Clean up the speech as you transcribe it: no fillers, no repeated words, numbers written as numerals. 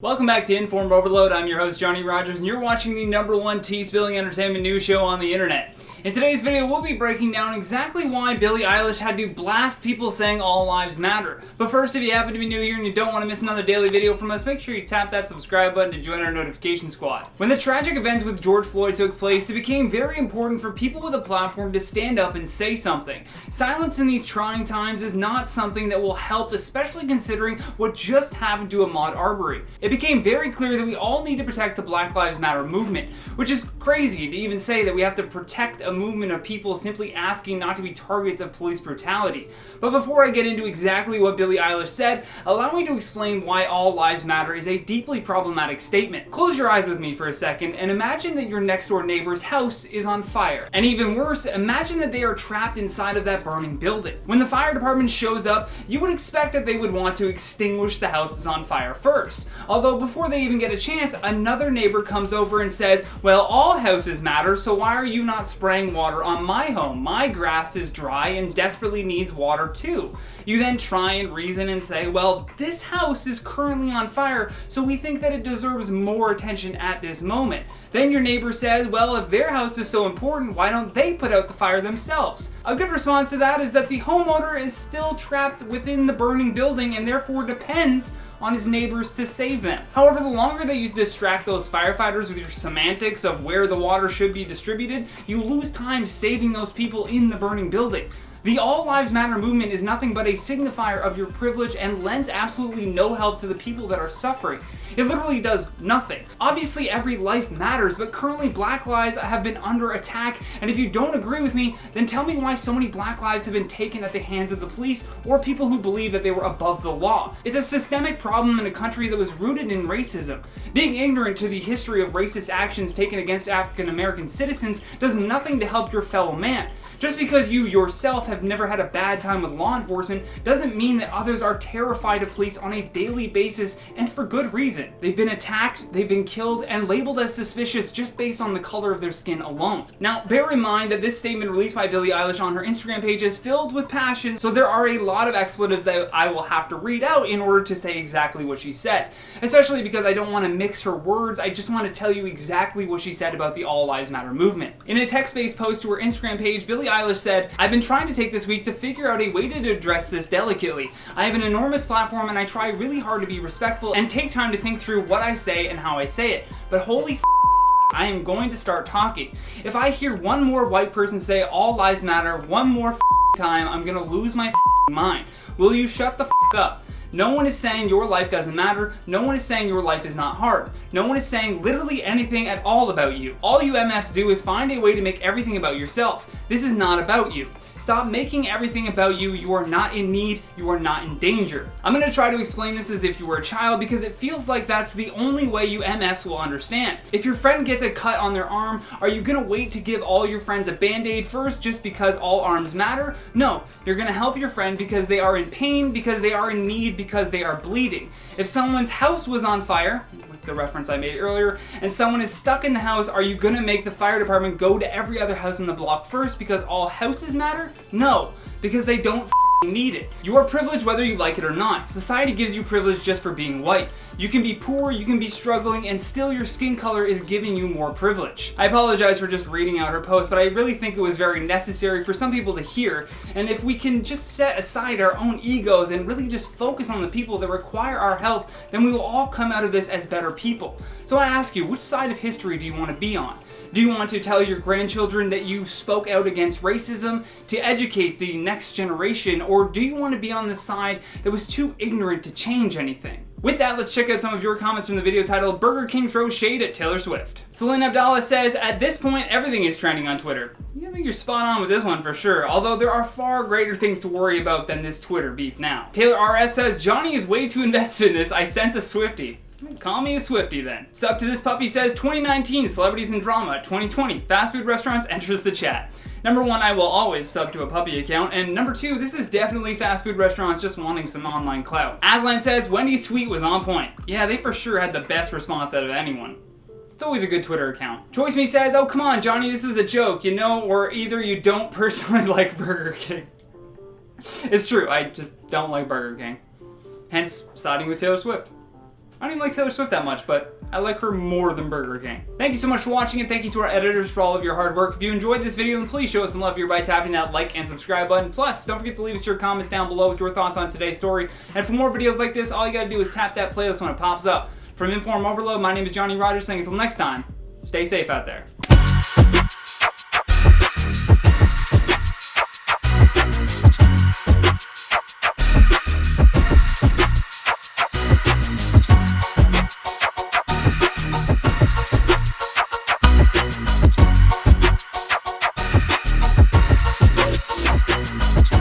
Welcome back to InformOverload. I'm your host, Johnny Rogers, and you're watching the #1 tea-spilling entertainment news show on the internet. In today's video, we'll be breaking down exactly why Billie Eilish had to blast people saying all lives matter. But first, if you happen to be new here and you don't want to miss another daily video from us, make sure you tap that subscribe button to join our notification squad. When the tragic events with George Flyod took place, it became very important for people with a platform to stand up and say something. Silence in these trying times is not something that will help, especially considering what just happened to Amaud Arbery. It became very clear that we all need to protect the Black Lives Matter movement, which is crazy to even say that we have to protect a movement of people simply asking not to be targets of police brutality. But before I get into exactly what Billie Eilish said, allow me to explain why all lives matter is a deeply problematic statement. Close your eyes with me for a second and imagine that your next door neighbor's house is on fire. And even worse, imagine that they are trapped inside of that burning building. When the fire department shows up, you would expect that they would want to extinguish the house that's on fire first. Although before they even get a chance, another neighbor comes over and says, well, all houses matter, so why are you not spraying water on my home? My grass is dry and desperately needs water too. You then try and reason and say, well, this house is currently on fire, so we think that it deserves more attention at this moment. Then your neighbor says, well, if their house is so important, why don't they put out the fire themselves? A good response to that is that the homeowner is still trapped within the burning building and therefore depends on his neighbors to save them. However, the longer that you distract those firefighters with your semantics of where the water should be distributed, you lose time saving those people in the burning building. The All Lives Matter movement is nothing but a signifier of your privilege and lends absolutely no help to the people that are suffering. It literally does nothing. Obviously, every life matters, but currently black lives have been under attack, and if you don't agree with me, then tell me why so many black lives have been taken at the hands of the police or people who believe that they were above the law. It's a systemic problem in a country that was rooted in racism. Being ignorant to the history of racist actions taken against African American citizens does nothing to help your fellow man. Just because you yourself have never had a bad time with law enforcement doesn't mean that others are terrified of police on a daily basis, and for good reason. They've been attacked, they've been killed, and labeled as suspicious just based on the color of their skin alone. Now, bear in mind that this statement released by Billie Eilish on her Instagram page is filled with passion, so there are a lot of expletives that I will have to read out in order to say exactly what she said. Especially because I don't want to mix her words, I just want to tell you exactly what she said about the All Lives Matter movement. In a text-based post to her Instagram page, Billie Eilish said, I've been trying to take this week to figure out a way to address this delicately. I have an enormous platform and I try really hard to be respectful and take time to think through what I say and how I say it. But holy I am going to start talking. If I hear one more white person say all lives matter one more time, I'm gonna lose my mind. Will you shut the up? No one is saying your life doesn't matter. No one is saying your life is not hard. No one is saying literally anything at all about you. All you MFs do is find a way to make everything about yourself. This is not about you. Stop making everything about you. You are not in need. You are not in danger. I'm going to try to explain this as if you were a child because it feels like that's the only way you MFs will understand. If your friend gets a cut on their arm, are you going to wait to give all your friends a band-aid first just because all arms matter? No. You're going to help your friend because they are in pain, because they are in need, because they are bleeding. If someone's house was on fire, like the reference I made earlier, and someone is stuck in the house, are you going to make the fire department go to every other house on the block first because all houses matter? No, because they don't need it. You are privileged whether you like it or not. Society gives you privilege just for being white. You can be poor, you can be struggling, and still your skin color is giving you more privilege. I apologize for just reading out her post, but I really think it was very necessary for some people to hear, and if we can just set aside our own egos and really just focus on the people that require our help, then we will all come out of this as better people. So I ask you, which side of history do you want to be on? Do you want to tell your grandchildren that you spoke out against racism to educate the next generation, or do you want to be on the side that was too ignorant to change anything? With that, let's check out some of your comments from the video titled Burger King Throws Shade at Taylor Swift. Celine Abdallah says, at this point, everything is trending on Twitter. Yeah, I think you're spot on with this one for sure, although there are far greater things to worry about than this Twitter beef now. Taylor RS says, Johnny is way too invested in this, I sense a Swiftie. Call me a Swiftie then. Sub to this puppy says 2019 celebrities and drama, 2020 fast food restaurants enters the chat. Number one, I will always sub to a puppy account, and number two, this is definitely fast food restaurants just wanting some online clout. Aslan says Wendy's tweet was on point. Yeah, they for sure had the best response out of anyone. It's always a good Twitter account. Choice Me says, oh come on Johnny, this is a joke, you know, or either you don't personally like Burger King. It's true, I just don't like Burger King. Hence, siding with Taylor Swift. I don't even like Taylor Swift that much, but I like her more than Burger King. Thank you so much for watching, and thank you to our editors for all of your hard work. If you enjoyed this video, then please show us some love here by tapping that like and subscribe button. Plus, don't forget to leave us your comments down below with your thoughts on today's story. And for more videos like this, all you gotta do is tap that playlist when it pops up. From InformOverload, my name is Johnny Rogers, saying until next time, stay safe out there.